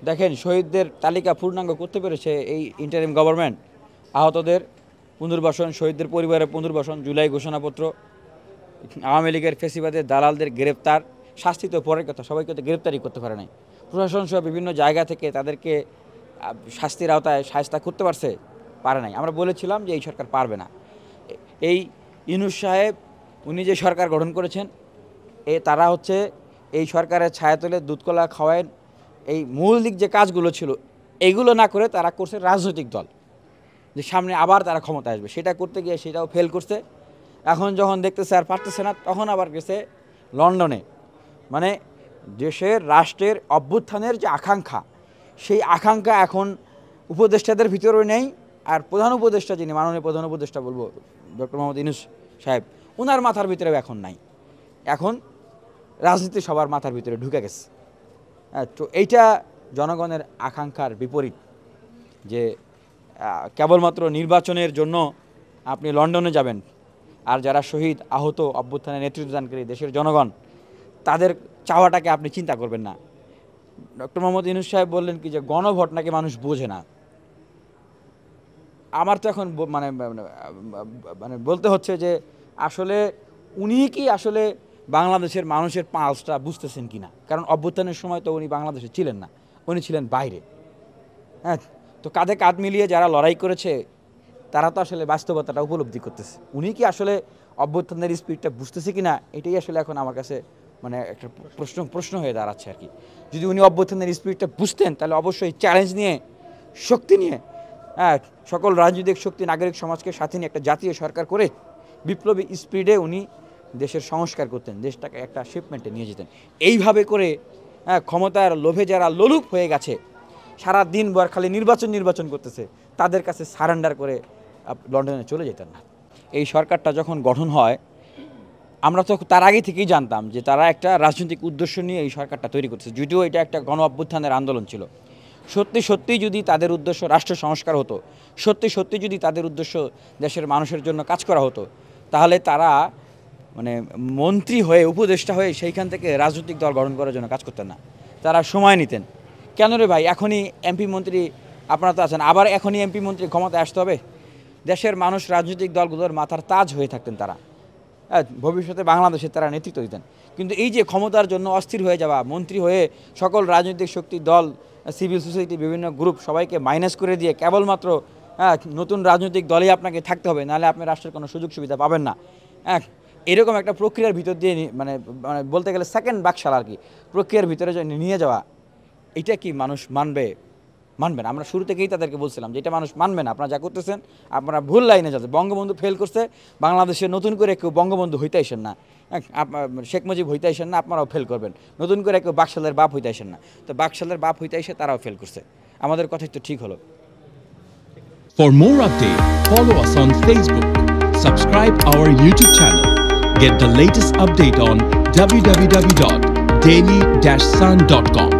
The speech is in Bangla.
দেখেন শহীদদের তালিকা পূর্ণাঙ্গ করতে পেরেছে এই ইন্টারিম গভর্নমেন্ট। আহতদের পুনর্বাসন, শহীদদের পরিবারের পুনর্বাসন, জুলাই ঘোষণাপত্র, আওয়ামী লীগের ফেসিবাদের দালালদের গ্রেপ্তার, শাস্তি তো পরের কথা, সবাইকে তো গ্রেপ্তারই করতে পারে নাই। প্রশাসন সহ বিভিন্ন জায়গা থেকে তাদেরকে শাস্তির আওতায় শায়েস্তা করতে পারে নাই। আমরা বলেছিলাম যে এই সরকার পারবে না। এই ইউনূস সাহেব উনি যে সরকার গঠন করেছেন তারা হচ্ছে এই সরকারের ছায়াতলে দুধকলা খাওয়ায় এই মৌলিক যে কাজগুলো ছিল এইগুলো না করে তারা করছে রাজনৈতিক দল, যে সামনে আবার তারা ক্ষমতায় আসবে, সেটা করতে গিয়ে সেটাও ফেল করছে। এখন যখন দেখতেছে আর পারতেছে না, তখন আবার গেছে লন্ডনে। মানে দেশের রাষ্ট্রের অভ্যুত্থানের যে আকাঙ্ক্ষা, সেই আকাঙ্ক্ষা এখন উপদেষ্টাদের ভিতরেও নেই। আর প্রধান উপদেষ্টা, যিনি মাননীয় প্রধান উপদেষ্টা বলবো ডক্টর মোহাম্মদ ইউনূস সাহেব, ওনার মাথার ভিতরেও এখন নাই। এখন রাজনীতি সবার মাথার ভিতরে ঢুকে গেছে। তো এইটা জনগণের আকাঙ্ক্ষার বিপরীত, যে কেবলমাত্র নির্বাচনের জন্য আপনি লন্ডনে যাবেন, আর যারা শহীদ, আহত, অভ্যুত্থানে নেতৃত্বদানকারী দেশের জনগণ, তাদের চাওয়াটাকে আপনি চিন্তা করবেন না। ডক্টর মোহাম্মদ ইউনূস সাহেব বললেন কি যে গণভোট নাকি মানুষ বোঝে না। আমার তো এখন মানে মানে বলতে হচ্ছে যে আসলে উনি কি আসলে বাংলাদেশের মানুষের পালসটা বুঝতেছেন কি না। কারণ অভ্যুত্থানের সময় তো উনি বাংলাদেশে ছিলেন না, উনি ছিলেন বাইরে। হ্যাঁ, তো কাঁধে কাঁধ মিলিয়ে যারা লড়াই করেছে তারা তো আসলে বাস্তবতাটা উপলব্ধি করতেছে। উনি কি আসলে অভ্যুত্থানের স্পিডটা বুঝতেছে কি না, এটাই আসলে এখন আমার কাছে মানে একটা প্রশ্ন হয়ে দাঁড়াচ্ছে আর কি। যদি উনি অভ্যুত্থানের স্পিডটা বুঝতেন তাহলে অবশ্যই চ্যালেঞ্জ নিয়ে, শক্তি নিয়ে, হ্যাঁ, সকল রাজনৈতিক শক্তি, নাগরিক সমাজকে সাথে নিয়ে একটা জাতীয় সরকার করে বিপ্লবী স্পিডে উনি দেশের সংস্কার করতেন, দেশটাকে একটা শিপমেন্টে নিয়ে যেতেন। এইভাবে করে ক্ষমতার লোভে যারা লোলুপ হয়ে গেছে, সারা দিন ভর খালি নির্বাচন করতেছে, তাদের কাছে সারেন্ডার করে লন্ডনে চলে যেতেন না। এই সরকারটা যখন গঠন হয়, আমরা তো তার আগে থেকেই জানতাম যে তারা একটা রাজনৈতিক উদ্দেশ্য নিয়ে এই সরকারটা তৈরি করছে। যদিও এটা একটা গণ অভ্যুত্থানের আন্দোলন ছিল। সত্যি যদি তাদের উদ্দেশ্য রাষ্ট্র সংস্কার হতো, সত্যি যদি তাদের উদ্দেশ্য দেশের মানুষের জন্য কাজ করা হতো, তাহলে তারা মানে মন্ত্রী হয়ে, উপদেষ্টা হয়ে সেইখান থেকে রাজনৈতিক দল গঠন করার জন্য কাজ করতেন না। তারা সময় নিতেন। কেন রে ভাই, এখনই এমপি মন্ত্রী আপনারা তো আছেন, আবার এখনই এমপি মন্ত্রী ক্ষমতায় আসতে হবে? দেশের মানুষ রাজনৈতিক দলগুলোর মাথার তাজ হয়ে থাকতেন তারা। ভবিষ্যতে বাংলাদেশে তারা নেতৃত্ব দিতেন। কিন্তু এই যে ক্ষমতার জন্য অস্থির হয়ে যাওয়া, মন্ত্রী হয়ে সকল রাজনৈতিক শক্তি, দল, সিভিল সোসাইটি, বিভিন্ন গ্রুপ সবাইকে মাইনাস করে দিয়ে কেবলমাত্র নতুন রাজনৈতিক দলেই আপনাকে থাকতে হবে, নাহলে আপনি রাষ্ট্রের কোনো সুযোগ সুবিধা পাবেন না, এরকম একটা প্রক্রিয়ার ভিতর দিয়ে মানে বলতে গেলে সেকেন্ড বাকশাল আর কি, প্রক্রিয়ার ভিতরে নিয়ে যাওয়া, এটা কি মানুষ মানবে না? আমরা শুরু থেকেই তাদেরকে বলছিলাম যে এটা মানুষ মানবে না। আপনারা যা করতেছেন আপনারা ভুল লাইনে যাচ্ছে। বঙ্গবন্ধু ফেল করছে, বাংলাদেশে নতুন করে কেউ বঙ্গবন্ধু হইতে আসেন না, শেখ মুজিব হইতে আসেন না, আপনারাও ফেল করবেন। নতুন করে কেউ বাকশালের বাপ হইতে আসেন না, তো বাকশালের বাপ হইতে এসে তারাও ফেল করছে। আমাদের কথাই তো ঠিক হলো। For more updates, follow us on Facebook, subscribe our YouTube channel, get the latest update on www.daily-sun.com.